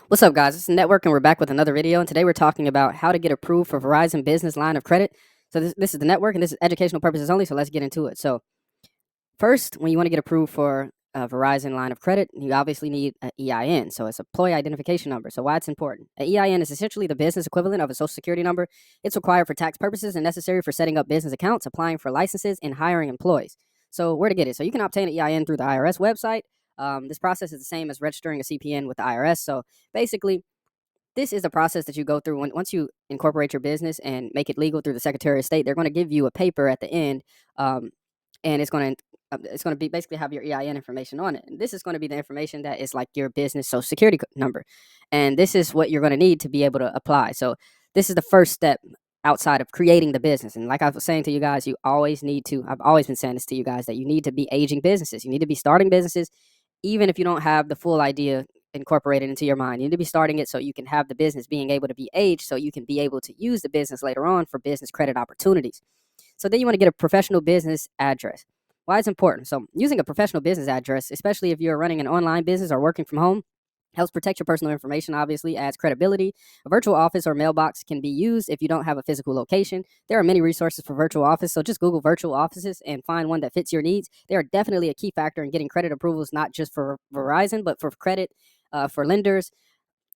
What's up, guys? It's Network, and we're back with another video. And today we're talking about how to get approved for Verizon business line of credit. So this is the network, and this is educational purposes only. So let's get into it. So first, when you want to get approved for a Verizon line of credit, you obviously need an EIN. So it's employee identification number. So why it's important? An EIN is essentially the business equivalent of a social security number. It's required for tax purposes and necessary for setting up business accounts, applying for licenses, and hiring employees. So where to get it? So you can obtain an EIN through the IRS website. This process is the same as registering a CPN with the IRS. So basically, this is the process that you go through once you incorporate your business and make it legal through the Secretary of State. They're going to give you a paper at the end, and it's going to be basically have your EIN information on it. And this is going to be the information that is like your business social security number, and this is what you're going to need to be able to apply. So this is the first step outside of creating the business. And like I was saying to you guys, you always need to. I've always been saying this to you guys that you need to be aging businesses. You need to be starting businesses even if you don't have the full idea incorporated into your mind. You need to be starting it so you can have the business being able to be aged so you can be able to use the business later on for business credit opportunities. So then you want to get a professional business address. Why it's important? So using a professional business address, especially if you're running an online business or working from home, helps protect your personal information, obviously, adds credibility. A virtual office or mailbox can be used if you don't have a physical location. There are many resources for virtual office, so just Google virtual offices and find one that fits your needs. They are definitely a key factor in getting credit approvals, not just for Verizon, but for credit, for lenders.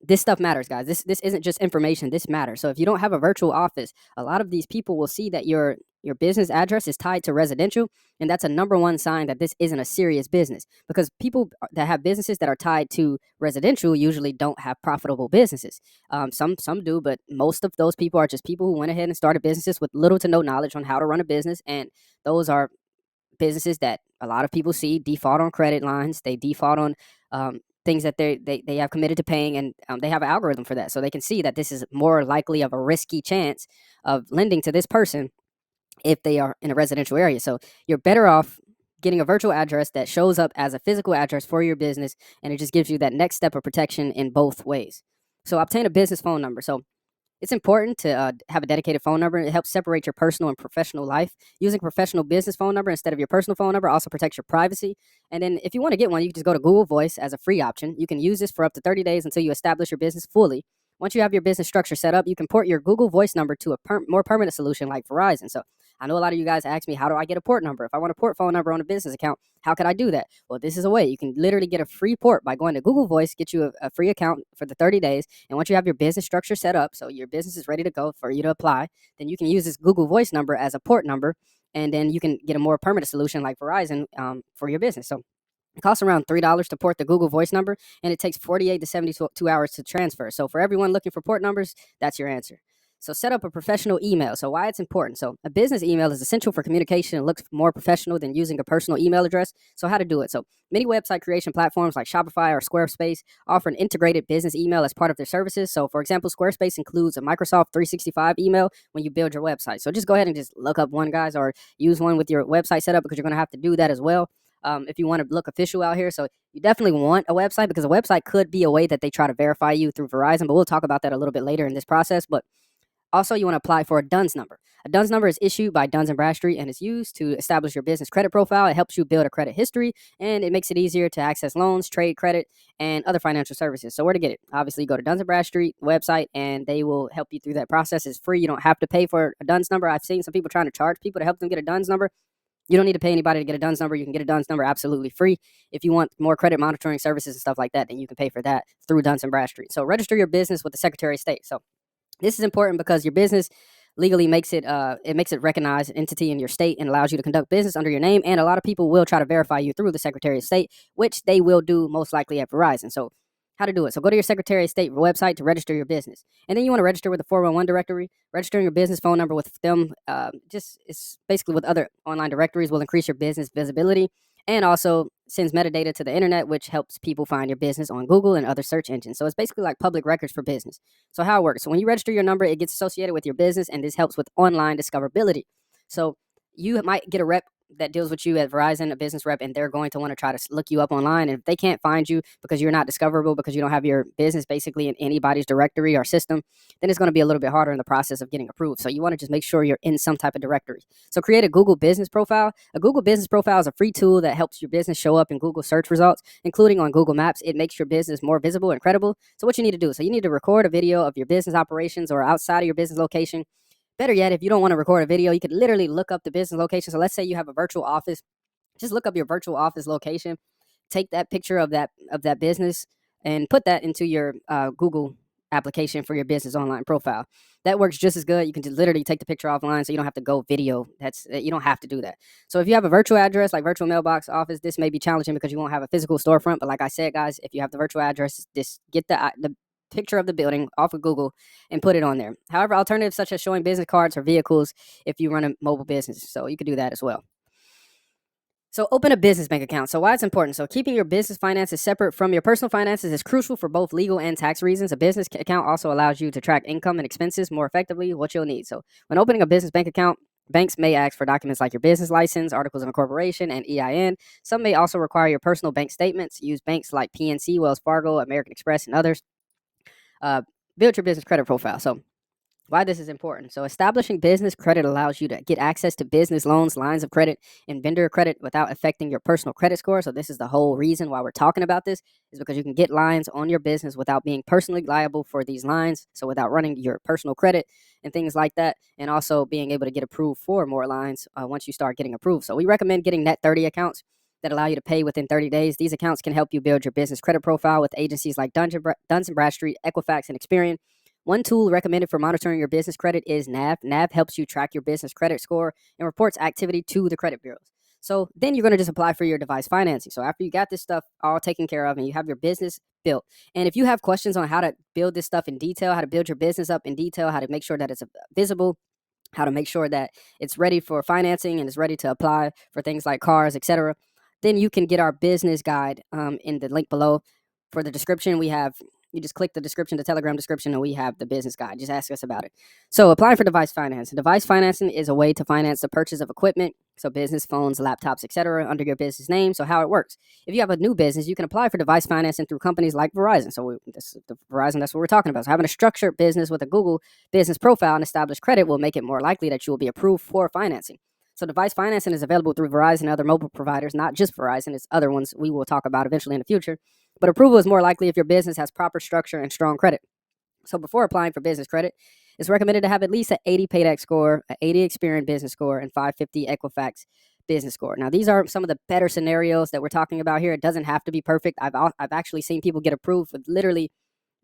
This stuff matters, guys. This isn't just information. This matters. So if you don't have a virtual office, a lot of these people will see that your business address is tied to residential, and that's a number one sign that this isn't a serious business. Because people that have businesses that are tied to residential usually don't have profitable businesses. Some do, but most of those people are just people who went ahead and started businesses with little to no knowledge on how to run a business, and those are businesses that a lot of people see default on credit lines. They default on things that they have committed to paying, and they have an algorithm for that, so they can see that this is more likely of a risky chance of lending to this person if they are in a residential area. So you're better off getting a virtual address that shows up as a physical address for your business, and it just gives you that next step of protection in both ways. So obtain a business phone number. So it's important to have a dedicated phone number. It helps separate your personal and professional life. Using a professional business phone number instead of your personal phone number also protects your privacy. And then if you want to get one, you can just go to Google Voice as a free option. You can use this for up to 30 days until you establish your business fully. Once you have your business structure set up, you can port your Google Voice number to a more permanent solution like Verizon. So I know a lot of you guys ask me, how do I get a port number? If I want a port phone number on a business account, how could I do that? Well, this is a way. You can literally get a free port by going to Google Voice, get you a free account for the 30 days. And once you have your business structure set up, so your business is ready to go for you to apply, then you can use this Google Voice number as a port number. And then you can get a more permanent solution like Verizon for your business. So it costs around $3 to port the Google Voice number, and it takes 48 to 72 hours to transfer. So for everyone looking for port numbers, that's your answer. So set up a professional email. So why it's important. So a business email is essential for communication and looks more professional than using a personal email address. So how to do it. So many website creation platforms like Shopify or Squarespace offer an integrated business email as part of their services. So for example, Squarespace includes a Microsoft 365 email when you build your website. So just go ahead and just look up one, guys, or use one with your website set up, because you're going to have to do that as well. If you want to look official out here. So you definitely want a website, because a website could be a way that they try to verify you through Verizon, but we'll talk about that a little bit later in this process. But also, you want to apply for a DUNS number. A DUNS number is issued by Duns & Bradstreet and is used to establish your business credit profile. It helps you build a credit history, and it makes it easier to access loans, trade credit, and other financial services. So where to get it? Obviously, you go to Duns & Bradstreet website, and they will help you through that process. It's free. You don't have to pay for a DUNS number. I've seen some people trying to charge people to help them get a DUNS number. You don't need to pay anybody to get a DUNS number. You can get a DUNS number absolutely free. If you want more credit monitoring services and stuff like that, then you can pay for that through Duns & Bradstreet. So register your business with the Secretary of State. So this is important because your business legally makes it recognized entity in your state and allows you to conduct business under your name. And a lot of people will try to verify you through the Secretary of State, which they will do most likely at Verizon. So how to do it? So go to your Secretary of State website to register your business, and then you want to register with the 411 directory. Registering your business phone number with them, it's basically with other online directories, will increase your business visibility, and also sends metadata to the internet, which helps people find your business on Google and other search engines. So it's basically like public records for business. So how it works? So when you register your number, it gets associated with your business, and this helps with online discoverability. So you might get a rep that deals with you at Verizon, a business rep, and they're going to want to try to look you up online. And if they can't find you because you're not discoverable, because you don't have your business basically in anybody's directory or system, then it's going to be a little bit harder in the process of getting approved. So you want to just make sure you're in some type of directory. So create a Google business profile. A Google business profile is a free tool that helps your business show up in Google search results, including on Google Maps. It makes your business more visible and credible. So what you need to do, so you need to record a video of your business operations or outside of your business location. Better yet, if you don't want to record a video, you could literally look up the business location. So let's say you have a virtual office. Just look up your virtual office location, take that picture of that business, and put that into your Google application for your business online profile. That works just as good. You can just literally take the picture offline, so you don't have to go video. You don't have to do that. So if you have a virtual address like virtual mailbox office, this may be challenging because you won't have a physical storefront. But like I said, guys, if you have the virtual address, just get the picture of the building off of Google and put it on there. However, alternatives such as showing business cards or vehicles if you run a mobile business, so you could do that as well. So open a business bank account. So why it's important. So keeping your business finances separate from your personal finances is crucial for both legal and tax reasons. A business account also allows you to track income and expenses more effectively, what you'll need. So when opening a business bank account, banks may ask for documents like your business license, articles of incorporation, and EIN. Some may also require your personal bank statements. Use banks like PNC, Wells Fargo, American Express, and others. Build your business credit profile. So why this is important. So establishing business credit allows you to get access to business loans, lines of credit, and vendor credit without affecting your personal credit score. So this is the whole reason why we're talking about this, is because you can get lines on your business without being personally liable for these lines. So without running your personal credit and things like that, and also being able to get approved for more lines once you start getting approved. So we recommend getting Net 30 accounts that allow you to pay within 30 days. These accounts can help you build your business credit profile with agencies like Duns & Bradstreet, Equifax, and Experian. One tool recommended for monitoring your business credit is NAV. NAV helps you track your business credit score and reports activity to the credit bureaus. So then you're going to just apply for your device financing. So after you got this stuff all taken care of and you have your business built, and if you have questions on how to build this stuff in detail, how to build your business up in detail, how to make sure that it's visible, how to make sure that it's ready for financing and is ready to apply for things like cars, etc., then you can get our business guide in the link below. For the description, you just click the description, the Telegram description, and we have the business guide. Just ask us about it. So applying for device finance. Device financing is a way to finance the purchase of equipment, so business phones, laptops, etc., under your business name. So how it works. If you have a new business, you can apply for device financing through companies like Verizon. So Verizon, that's what we're talking about. So having a structured business with a Google business profile and established credit will make it more likely that you will be approved for financing. So device financing is available through Verizon and other mobile providers, not just Verizon. It's other ones we will talk about eventually in the future. But approval is more likely if your business has proper structure and strong credit. So before applying for business credit, it's recommended to have at least an 80 Paydex score, an 80 Experian business score, and 550 Equifax business score. Now, these are some of the better scenarios that we're talking about here. It doesn't have to be perfect. I've actually seen people get approved with literally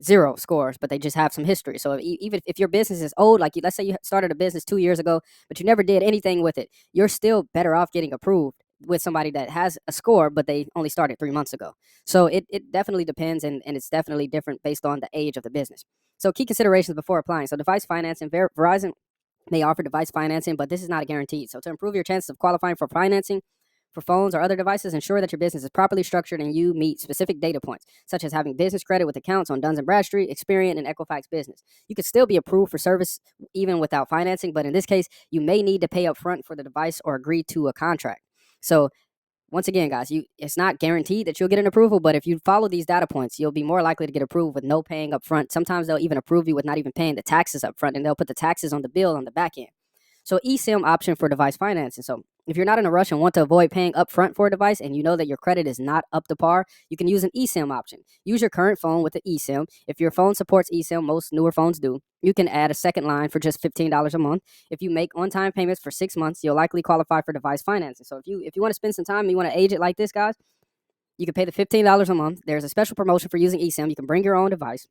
0 scores, but they just have some history. So even if your business is old, like let's say you started a business 2 years ago, but you never did anything with it, you're still better off getting approved with somebody that has a score, but they only started 3 months ago. So it definitely depends, and it's definitely different based on the age of the business. So key considerations before applying. So device financing, Verizon may offer device financing, but this is not guaranteed. So to improve your chances of qualifying for financing for phones or other devices, ensure that your business is properly structured and you meet specific data points, such as having business credit with accounts on Duns & Bradstreet, Experian, and Equifax Business. You could still be approved for service even without financing, but in this case, you may need to pay up front for the device or agree to a contract. So once again, guys, it's not guaranteed that you'll get an approval, but if you follow these data points, you'll be more likely to get approved with no paying up front. Sometimes they'll even approve you with not even paying the taxes up front, and they'll put the taxes on the bill on the back end. So eSIM option for device financing. So if you're not in a rush and want to avoid paying upfront for a device and you know that your credit is not up to par, you can use an eSIM option. Use your current phone with the eSIM. If your phone supports eSIM, most newer phones do, you can add a second line for just $15 a month. If you make on-time payments for 6 months, you'll likely qualify for device financing. So if you want to spend some time and you want to age it like this, guys, you can pay the $15 a month. There's a special promotion for using eSIM. You can bring your own device,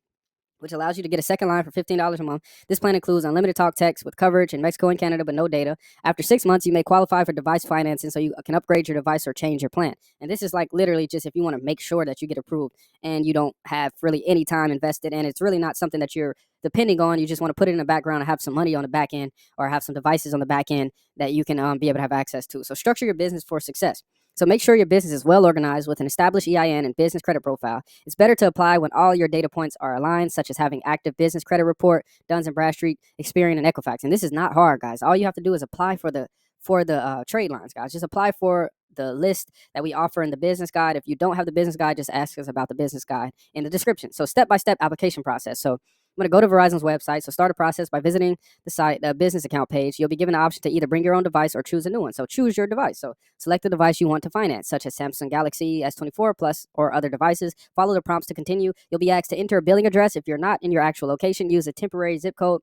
which allows you to get a second line for $15 a month. This plan includes unlimited talk text with coverage in Mexico and Canada, but no data. After 6 months, you may qualify for device financing, so you can upgrade your device or change your plan. And this is like literally just if you want to make sure that you get approved and you don't have really any time invested, and it's really not something that you're depending on. You just want to put it in the background and have some money on the back end, or have some devices on the back end that you can be able to have access to. So structure your business for success. So make sure your business is well organized with an established EIN and business credit profile. It's better to apply when all your data points are aligned, such as having active business credit report, Duns & Bradstreet, Experian, and Equifax. And this is not hard, guys. All you have to do is apply for the for the trade lines, guys. Just apply for the list that we offer in the business guide. If you don't have the business guide, just ask us about the business guide in the description. So step-by-step application process. So I'm going to go to Verizon's website. So start a process by visiting the site, the business account page. You'll be given the option to either bring your own device or choose a new one. So choose your device. So select the device you want to finance, such as Samsung Galaxy S24 Plus or other devices. Follow the prompts to continue. You'll be asked to enter a billing address. If you're not in your actual location, use a temporary zip code.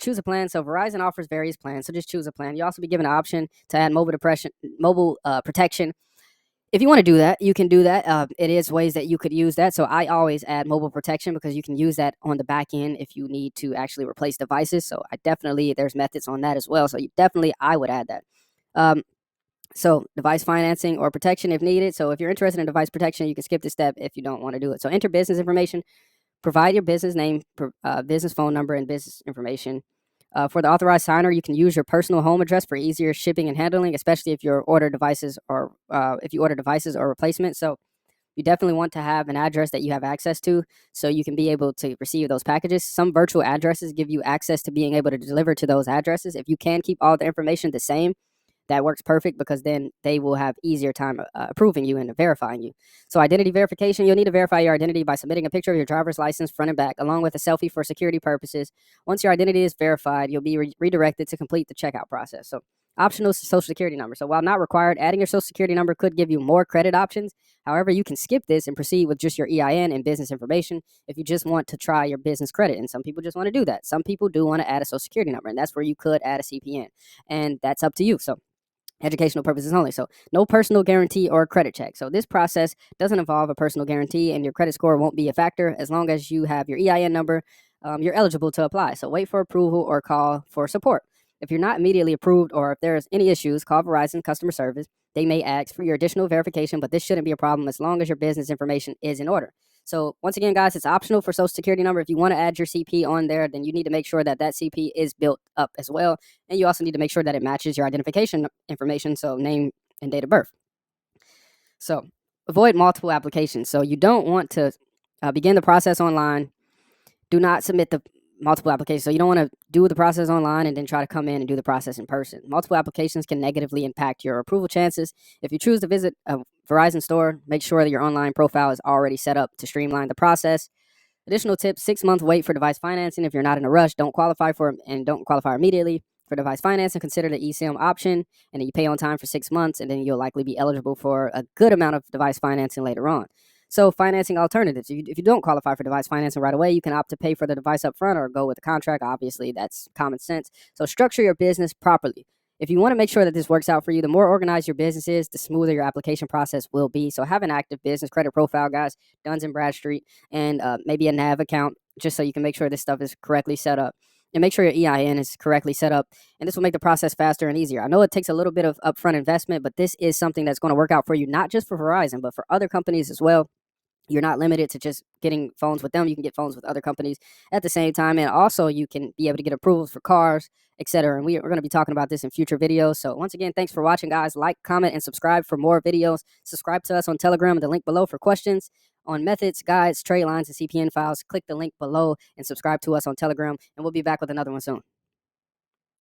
Choose a plan. So Verizon offers various plans. So just choose a plan. You'll also be given an option to add mobile protection. If you want to do that, you can do that. It is ways that you could use that. So I always add mobile protection because you can use that on the back end if you need to actually replace devices. So there's methods on that as well. So I would add that. So device financing or protection if needed. So if you're interested in device protection, you can skip this step if you don't want to do it. So enter business information. Provide your business name, business phone number, and business information. For the authorized signer, you can use your personal home address for easier shipping and handling, especially if you order devices or replacements. So you definitely want to have an address that you have access to so you can be able to receive those packages. Some virtual addresses give you access to being able to deliver to those addresses. If you can keep all the information the same, that works perfect because then they will have easier time approving you and verifying you. So identity verification, you'll need to verify your identity by submitting a picture of your driver's license front and back along with a selfie for security purposes. Once your identity is verified, you'll be redirected to complete the checkout process. So optional social security number. So while not required, adding your social security number could give you more credit options. However, you can skip this and proceed with just your EIN and business information if you just want to try your business credit. And some people just want to do that. Some people do want to add a social security number, and that's where you could add a CPN. And that's up to you. So educational purposes only. So no personal guarantee or credit check. So this process doesn't involve a personal guarantee and your credit score won't be a factor. As long as you have your EIN number, you're eligible to apply. So wait for approval or call for support. If you're not immediately approved or if there's any issues, call Verizon customer service. They may ask for your additional verification, but this shouldn't be a problem as long as your business information is in order. So once again, guys, it's optional for social security number. If you want to add your CP on there, then you need to make sure that CP is built up as well. And you also need to make sure that it matches your identification information, so name and date of birth. So avoid multiple applications. So you don't want to begin the process online. Do not submit the multiple applications. So you don't want to do the process online and then try to come in and do the process in person. Multiple applications can negatively impact your approval chances. If you choose to visit a Verizon store, make sure that your online profile is already set up to streamline the process. Additional tips, 6-month wait for device financing. If you're not in a rush, don't qualify immediately for device financing. Consider the eSIM option, and then you pay on time for 6 months, and then you'll likely be eligible for a good amount of device financing later on. So financing alternatives. If you don't qualify for device financing right away, you can opt to pay for the device up front or go with a contract. Obviously, that's common sense. So structure your business properly. If you want to make sure that this works out for you, the more organized your business is, the smoother your application process will be. So have an active business credit profile, guys, Duns & Bradstreet, and maybe a NAV account just so you can make sure this stuff is correctly set up. And make sure your EIN is correctly set up. And this will make the process faster and easier. I know it takes a little bit of upfront investment, but this is something that's going to work out for you, not just for Verizon, but for other companies as well. You're not limited to just getting phones with them. You can get phones with other companies at the same time. And also you can be able to get approvals for cars, etc. And we're going to be talking about this in future videos. So once again, thanks for watching, guys. Like, comment, and subscribe for more videos. Subscribe to us on Telegram and the link below for questions on methods, guides, trade lines, and CPN files. Click the link below and subscribe to us on Telegram. And we'll be back with another one soon.